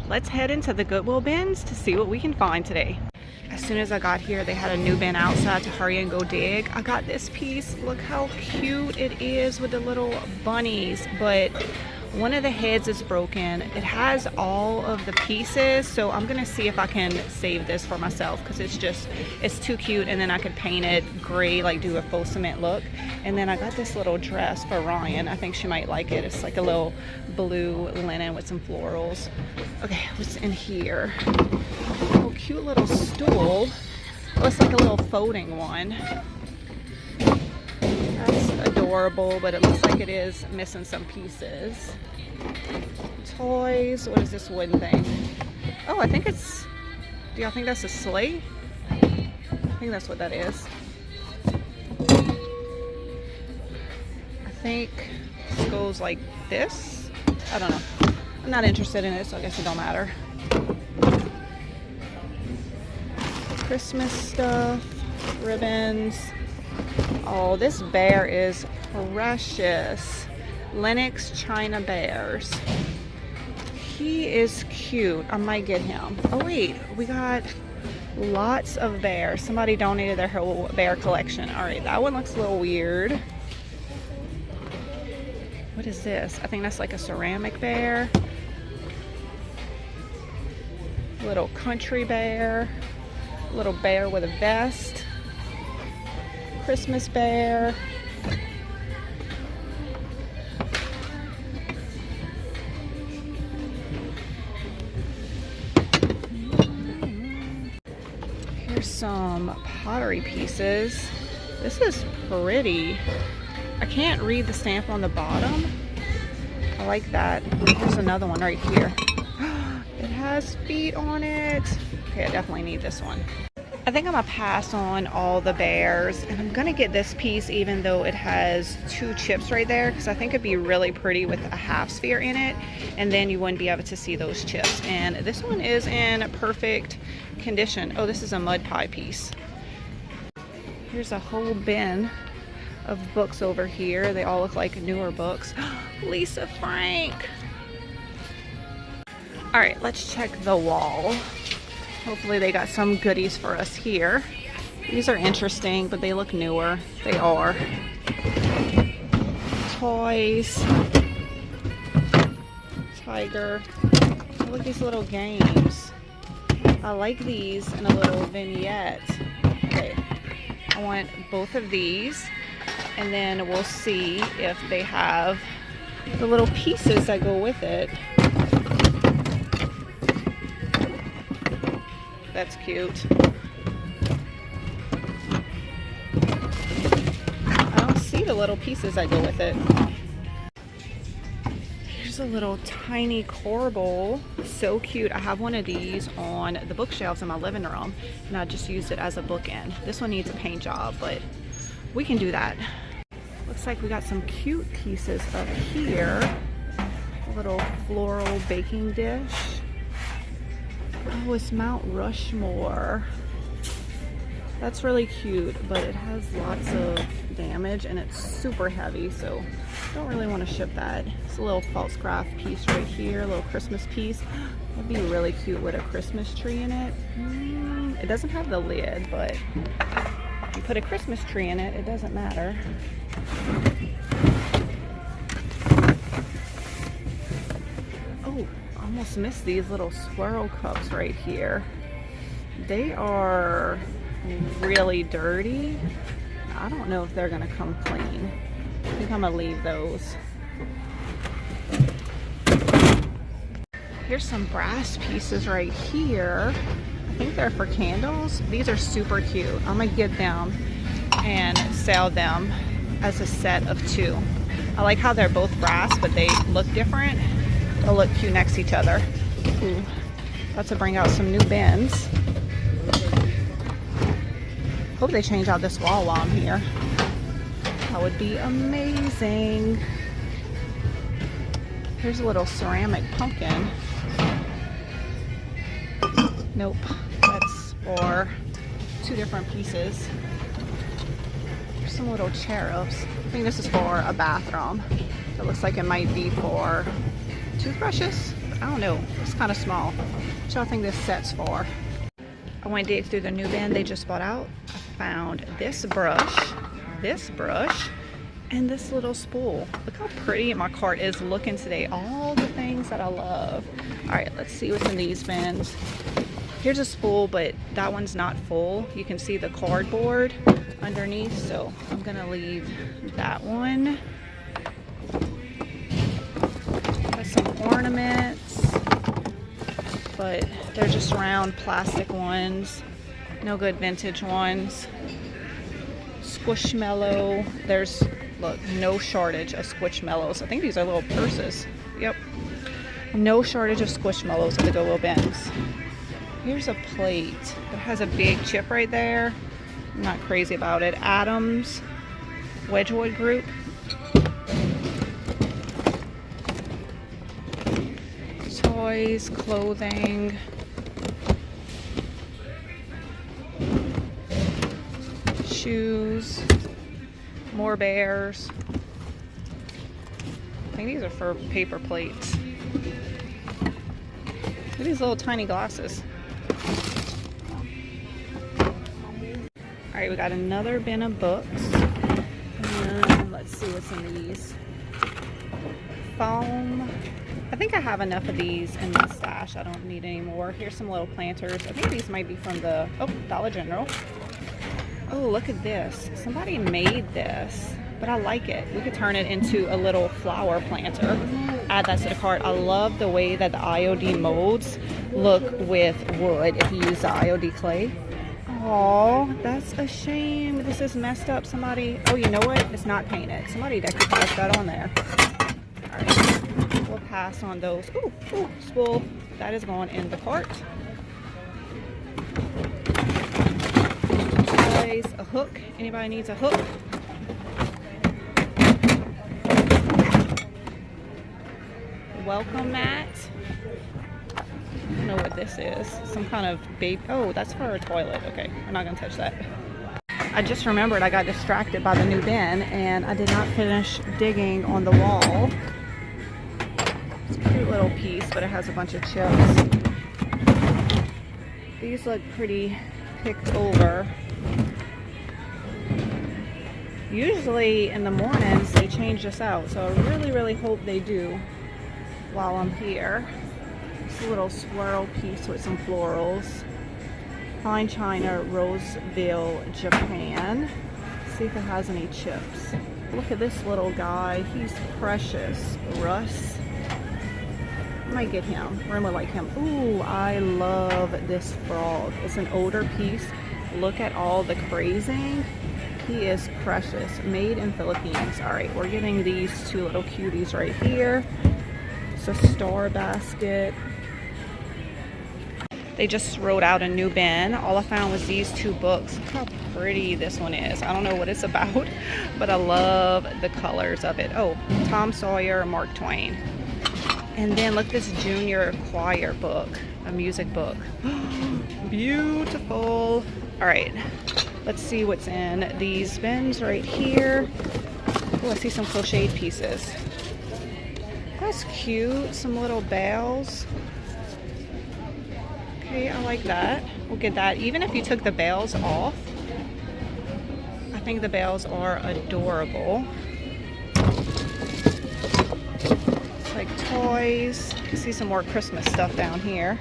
let's head into the Goodwill bins to see what we can find today. As soon as I got here, they had a new bin outside to hurry and go dig. I got this piece. Look how cute it is with the little bunnies, but one of the heads is broken. It has all of the pieces, so I'm gonna see if I can save this for myself because it's too cute, and then I could paint it gray, like do a full cement look. And then I got this little dress for Ryan. I think she might like it. It's like a little blue linen with some florals. Okay, what's in here? Oh, cute little stool. Oh, it's like a little folding one. That's adorable, but it looks like it is missing some pieces. Toys. What is this wooden thing? Oh, I think it's... Do y'all think that's a sleigh? I think that's what that is. I think this goes like this. I don't know. I'm not interested in it, so I guess it don't matter. Christmas stuff, ribbons. Oh, this bear is precious. Lennox China bears. He is cute. I might get him. Oh wait, we got lots of bears. Somebody donated their whole bear collection. All right, that one looks a little weird. What is this? I think that's like a ceramic bear. Little country bear. Little bear with a vest. Christmas bear. Here's some pottery pieces. This is pretty. I can't read the stamp on the bottom. I like that. There's another one right here. It has feet on it. Okay, I definitely need this one. I think I'm gonna pass on all the bears, and I'm gonna get this piece even though it has two chips right there, because I think it'd be really pretty with a half sphere in it, and then you wouldn't be able to see those chips. And this one is in perfect condition. Oh, this is a mud pie piece. Here's a whole bin of books over here. They all look like newer books. Lisa Frank. All right, let's check the wall. Hopefully they got some goodies for us here. These are interesting, but they look newer. They are. Toys. Tiger. Oh, look at these little games. I like these in a little vignette. Okay, I want both of these, and then we'll see if they have the little pieces that go with it. That's cute. I don't see the little pieces that go with it. Here's a little tiny corbel. So cute. I have one of these on the bookshelves in my living room, and I just used it as a bookend. This one needs a paint job, but we can do that. Looks like we got some cute pieces up here. A little floral baking dish. Oh, it's Mount Rushmore. That's really cute, but it has lots of damage and it's super heavy, so I don't really want to ship that. It's a little false craft piece right here, a little Christmas piece. That'd be really cute with a Christmas tree in it. It doesn't have the lid, but if you put a Christmas tree in it, it doesn't matter. Oh, almost missed these little swirl cups right here. They are really dirty. I don't know if they're gonna come clean. I think I'm gonna leave those. Here's some brass pieces right here. I think they're for candles. These are super cute. I'm gonna get them and sell them as a set of two. I like how they're both brass, but they look different. They'll look cute next to each other. Ooh, about to bring out some new bins. Hope they change out this wall while I'm here. That would be amazing. Here's a little ceramic pumpkin. Nope, that's for two different pieces. There's some little cherubs. I think this is for a bathroom. It looks like it might be for toothbrushes. I don't know, it's kind of small. What y'all think this set's for? I went to dig through the new bin they just bought out. I found this brush, and this little spool. Look how pretty my cart is looking today. All the things that I love. All right, let's see what's in these bins. Here's a spool, but that one's not full. You can see the cardboard underneath, so I'm gonna leave that one. Got some ornaments, but they're just round plastic ones. No good vintage ones. Squishmallow. There's, look, no shortage of Squishmallows. I think these are little purses. Yep. No shortage of Squishmallows at the Goodwill Bins. Here's a plate that has a big chip right there. I'm not crazy about it. Adams Wedgwood Group. Toys, clothing. Shoes. More bears. I think these are for paper plates. Look at these little tiny glasses. Alright, we got another bin of books. And let's see what's in these. Foam. I think I have enough of these in my stash. I don't need any more. Here's some little planters. I think these might be from the Dollar General. Oh, look at this. Somebody made this, but I like it. We could turn it into a little flower planter. Add that to the cart. I love the way that the IOD molds look with wood if you use the IOD clay. Oh, that's a shame. This is messed up. Somebody, oh, you know what? It's not painted. Somebody decorated that on there. All right, we'll pass on those. Ooh, spool. That is going in the cart. A hook. Anybody needs a hook? Welcome mat. I don't know what this is. Some kind of baby. Oh, that's for a toilet. Okay, I'm not gonna touch that. I just remembered I got distracted by the new bin and I did not finish digging on the wall. It's a cute little piece, but it has a bunch of chips. These look pretty picked over. Usually in the mornings they change this out, so I really hope they do while I'm here. This little swirl piece with some florals. Fine china, Roseville, Japan. See if it has any chips. Look at this little guy. He's precious. Russ. I might get him. Ren would like him. Ooh, I love this frog. It's an older piece. Look at all the crazing. He is precious. Made in Philippines. All right, we're getting these two little cuties right here. It's a star basket. They just wrote out a new bin. All I found was these two books. Look how pretty this one is. I don't know what it's about, but I love the colors of it. Oh, Tom Sawyer, Mark Twain. And then look at this junior choir book, a music book. Beautiful. All right. Let's see what's in these bins right here. Oh, I see some crocheted pieces. That's cute. Some little bells. Okay, I like that. We'll get that. Even if you took the bells off, I think the bells are adorable. It's like toys. You see some more Christmas stuff down here.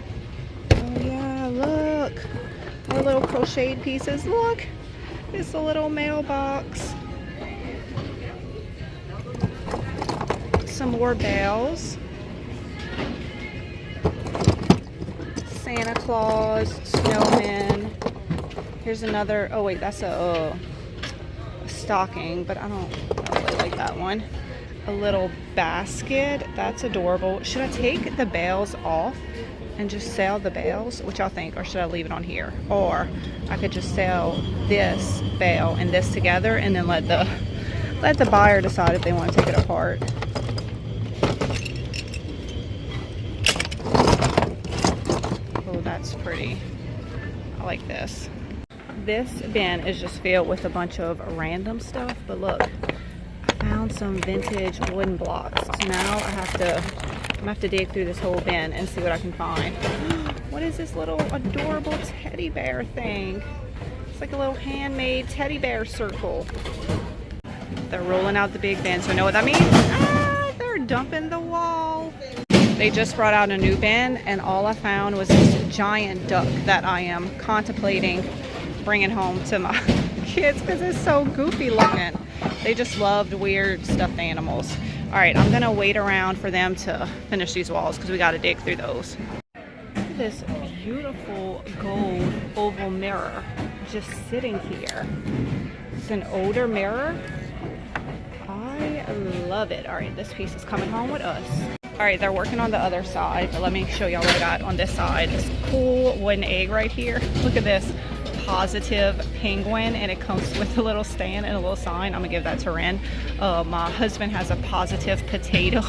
Oh yeah, look. More little crocheted pieces. Look, it's a little mailbox. Some more bells. Santa Claus, snowman. Here's another. Oh wait, that's a stocking, but I don't really like that one. A little basket. That's adorable. Should I take the bells off and just sell the bells? What y'all think? Or should I leave it on here? Or I could just sell this bell and this together and then let the buyer decide if they want to take it apart. Oh, that's pretty. I like this. This bin is just filled with a bunch of random stuff, but look, I found some vintage wooden blocks. So now I have to gonna have to dig through this whole bin and see what I can find. What is this little adorable teddy bear thing? It's like a little handmade teddy bear circle. They're rolling out the big bin, so know what that means? Ah, they're dumping the wall. They just brought out a new bin, and all I found was this giant duck that I am contemplating bringing home to my kids because it's so goofy looking. They just loved weird stuffed animals. All right, I'm gonna wait around for them to finish these walls because we got to dig through those. Look at this beautiful gold oval mirror just sitting here. It's an older mirror. I love it. All right, this piece is coming home with us. All right, they're working on the other side, but let me show y'all what I got on this side. This cool wooden egg right here. Look at this positive penguin, and it comes with a little stand and a little sign. I'm gonna give that to Ren. My husband has a positive potato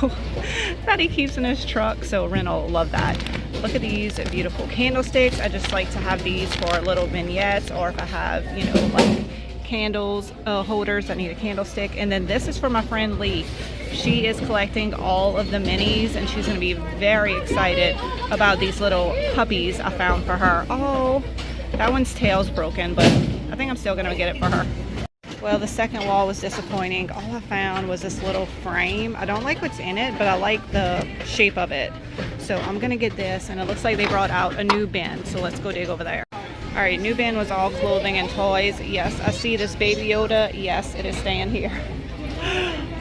that he keeps in his truck, so Ren will love that. Look at these beautiful candlesticks. I just like to have these for little vignettes, or if I have, you know, like candles holders that need a candlestick. And then this is for my friend Lee. She is collecting all of the minis, and she's going to be very excited about these little puppies I found for her. Oh, that one's tail's broken, but I think I'm still going to get it for her. Well, the second wall was disappointing. All I found was this little frame. I don't like what's in it, but I like the shape of it. So I'm going to get this, and it looks like they brought out a new bin. So let's go dig over there. All right, new bin was all clothing and toys. Yes, I see this Baby Yoda. Yes, it is staying here.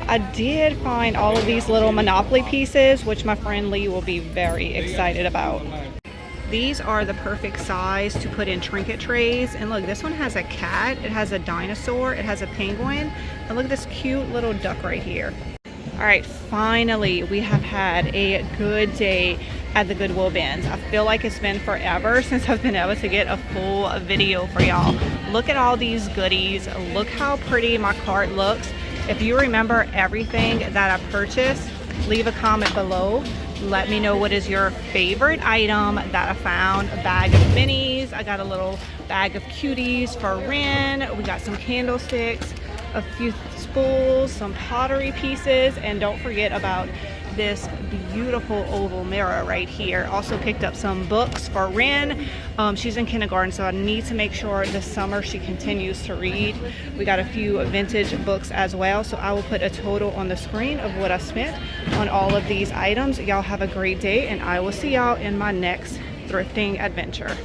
I did find all of these little Monopoly pieces, which my friend Lee will be very excited about. These are the perfect size to put in trinket trays. And look, this one has a cat, it has a dinosaur, it has a penguin, and look at this cute little duck right here. All right, finally, we have had a good day at the Goodwill Bins. I feel like it's been forever since I've been able to get a full video for y'all. Look at all these goodies. Look how pretty my cart looks. If you remember everything that I purchased, leave a comment below. Let me know what is your favorite item that I found. A bag of minis. I got a little bag of cuties for Ren. We got some candlesticks, a few spools, some pottery pieces, and don't forget about this beautiful oval mirror right here. Also picked up some books for Ren. She's in kindergarten, so I need to make sure this summer she continues to read. We got a few vintage books as well, so I will put a total on the screen of what I spent on all of these items. Y'all have a great day, and I will see y'all in my next thrifting adventure.